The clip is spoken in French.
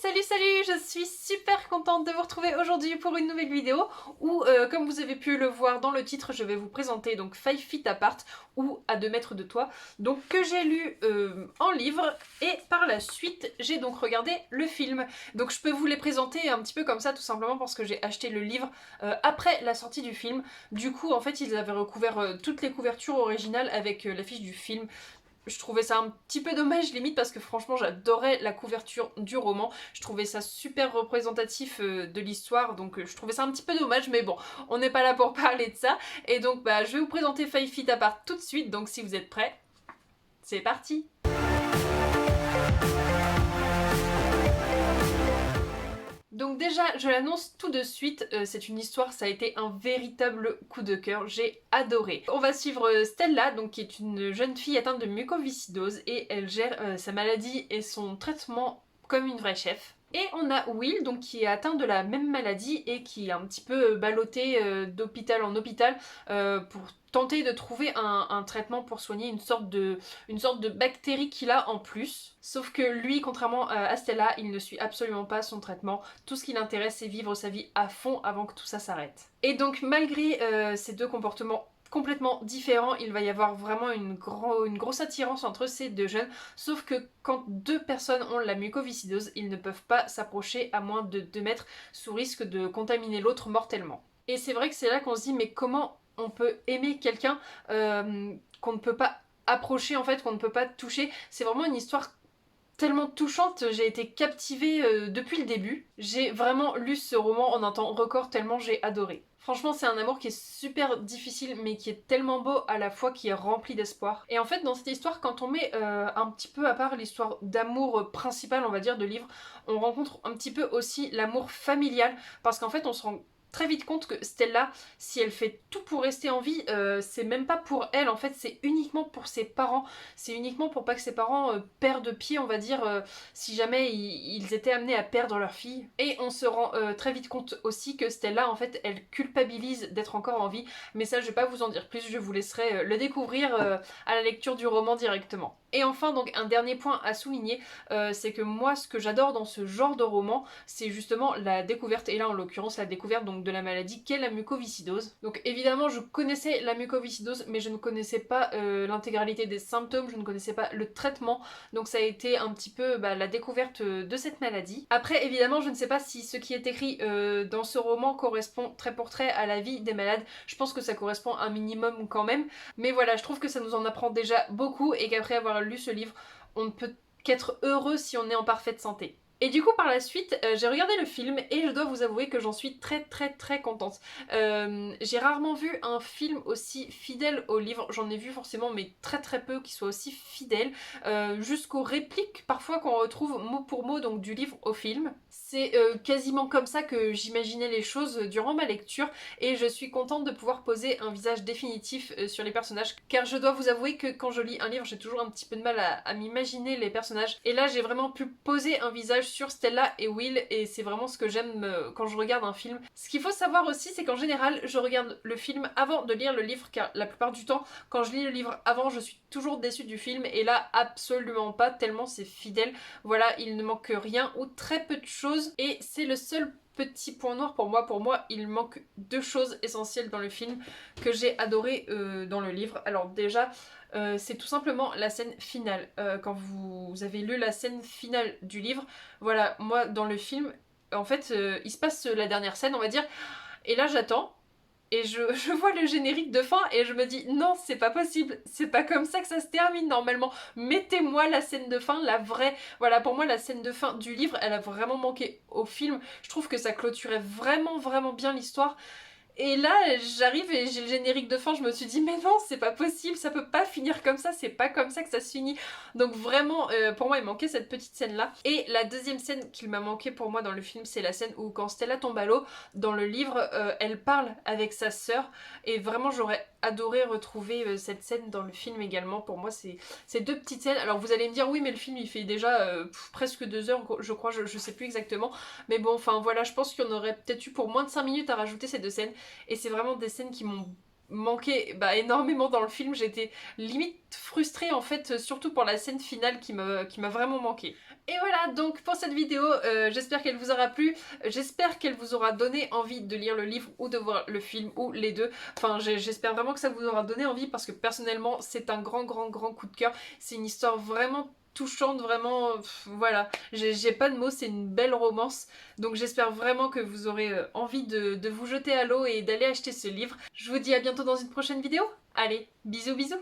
Salut, je suis super contente de vous retrouver aujourd'hui pour une nouvelle vidéo où, comme vous avez pu le voir dans le titre, je vais vous présenter donc Five Feet Apart ou À 2 mètres de toi, donc que j'ai lu en livre et par la suite j'ai donc regardé le film. Donc je peux vous les présenter un petit peu comme ça tout simplement parce que j'ai acheté le livre après la sortie du film. Du coup en fait ils avaient recouvert toutes les couvertures originales avec l'affiche du film. Je trouvais ça un petit peu dommage limite parce que franchement j'adorais la couverture du roman, je trouvais ça super représentatif de l'histoire, donc je trouvais ça un petit peu dommage, mais bon, on n'est pas là pour parler de ça. Et donc bah je vais vous présenter Five Feet Apart tout de suite, donc si vous êtes prêts, c'est parti. Donc déjà, je l'annonce tout de suite, c'est une histoire, ça a été un véritable coup de cœur, j'ai adoré. On va suivre Stella, donc qui est une jeune fille atteinte de mucoviscidose et elle gère sa maladie et son traitement comme une vraie chef. Et on a Will, donc qui est atteint de la même maladie et qui est un petit peu ballotté d'hôpital en hôpital pour tenter de trouver un traitement pour soigner une sorte de bactérie qu'il a en plus. Sauf que lui, contrairement à Stella, il ne suit absolument pas son traitement. Tout ce qui l'intéresse, c'est vivre sa vie à fond avant que tout ça s'arrête. Et donc malgré ces deux comportements complètement différents, il va y avoir vraiment une grosse attirance entre ces deux jeunes, sauf que quand deux personnes ont la mucoviscidose, ils ne peuvent pas s'approcher à moins de 2 mètres sous risque de contaminer l'autre mortellement. Et c'est vrai que c'est là qu'on se dit mais comment on peut aimer quelqu'un qu'on ne peut pas approcher en fait, qu'on ne peut pas toucher. C'est vraiment une histoire tellement touchante, j'ai été captivée depuis le début. J'ai vraiment lu ce roman en un temps record tellement j'ai adoré. Franchement, c'est un amour qui est super difficile mais qui est tellement beau à la fois, qui est rempli d'espoir. Et en fait, dans cette histoire, quand on met un petit peu à part l'histoire d'amour principale, on va dire, de livre, on rencontre un petit peu aussi l'amour familial parce qu'en fait, on se rend très vite compte que Stella, si elle fait tout pour rester en vie, c'est même pas pour elle, en fait, c'est uniquement pour ses parents. C'est uniquement pour pas que ses parents perdent pied, on va dire, si jamais ils étaient amenés à perdre leur fille. Et on se rend très vite compte aussi que Stella, en fait, elle culpabilise d'être encore en vie. Mais ça, je vais pas vous en dire plus, je vous laisserai le découvrir à la lecture du roman directement. Et enfin, donc, un dernier point à souligner, c'est que moi, ce que j'adore dans ce genre de roman, c'est justement la découverte, et là, en l'occurrence, la découverte donc de la maladie qu'est la mucoviscidose. Donc, évidemment, je connaissais la mucoviscidose, mais je ne connaissais pas l'intégralité des symptômes, je ne connaissais pas le traitement, donc ça a été un petit peu la découverte de cette maladie. Après, évidemment, je ne sais pas si ce qui est écrit dans ce roman correspond trait pour trait à la vie des malades, je pense que ça correspond un minimum quand même, mais voilà, je trouve que ça nous en apprend déjà beaucoup, et qu'après avoir lu ce livre, on ne peut qu'être heureux si on est en parfaite santé. Et du coup par la suite j'ai regardé le film et je dois vous avouer que j'en suis très contente. J'ai rarement vu un film aussi fidèle au livre, j'en ai vu forcément mais très peu qui soit aussi fidèle, jusqu'aux répliques parfois qu'on retrouve mot pour mot donc du livre au film. C'est quasiment comme ça que j'imaginais les choses durant ma lecture et je suis contente de pouvoir poser un visage définitif sur les personnages car je dois vous avouer que quand je lis un livre j'ai toujours un petit peu de mal à m'imaginer les personnages et là j'ai vraiment pu poser un visage sur Stella et Will et c'est vraiment ce que j'aime quand je regarde un film. Ce qu'il faut savoir aussi c'est qu'en général je regarde le film avant de lire le livre car la plupart du temps quand je lis le livre avant je suis toujours déçue du film et là absolument pas tellement c'est fidèle. Voilà, il ne manque rien ou très peu de choses et c'est le seul petit point noir pour moi. Pour moi, il manque deux choses essentielles dans le film que j'ai adoré dans le livre. Alors déjà, c'est tout simplement la scène finale. Quand vous avez lu la scène finale du livre, voilà, moi dans le film, en fait, il se passe la dernière scène, on va dire, et là j'attends. Et je vois le générique de fin et je me dis non c'est pas possible, c'est pas comme ça que ça se termine normalement, mettez-moi la scène de fin, la vraie. Voilà, pour moi la scène de fin du livre elle a vraiment manqué au film, je trouve que ça clôturait vraiment bien l'histoire. Et là, j'arrive et j'ai le générique de fin, je me suis dit mais non, c'est pas possible, ça peut pas finir comme ça, c'est pas comme ça que ça se finit. Donc vraiment, pour moi, il manquait cette petite scène-là. Et la deuxième scène qu'il m'a manqué pour moi dans le film, c'est la scène où quand Stella tombe à l'eau, dans le livre, elle parle avec sa sœur. Et vraiment, j'aurais adoré retrouver cette scène dans le film également. Pour moi, c'est ces deux petites scènes. Alors vous allez me dire oui, mais le film, il fait déjà presque 2 heures, je crois, je sais plus exactement. Mais bon, enfin voilà, je pense qu'il y en aurait peut-être eu pour moins de 5 minutes à rajouter ces deux scènes. Et c'est vraiment des scènes qui m'ont manqué énormément dans le film. J'étais limite frustrée en fait, surtout pour la scène finale qui m'a vraiment manqué. Et voilà donc pour cette vidéo, j'espère qu'elle vous aura plu, j'espère qu'elle vous aura donné envie de lire le livre ou de voir le film ou les deux. Enfin j'espère vraiment que ça vous aura donné envie parce que personnellement c'est un grand coup de cœur. C'est une histoire vraiment touchante, vraiment, voilà, j'ai pas de mots, c'est une belle romance, donc j'espère vraiment que vous aurez envie de vous jeter à l'eau et d'aller acheter ce livre. Je vous dis à bientôt dans une prochaine vidéo, allez, bisous bisous.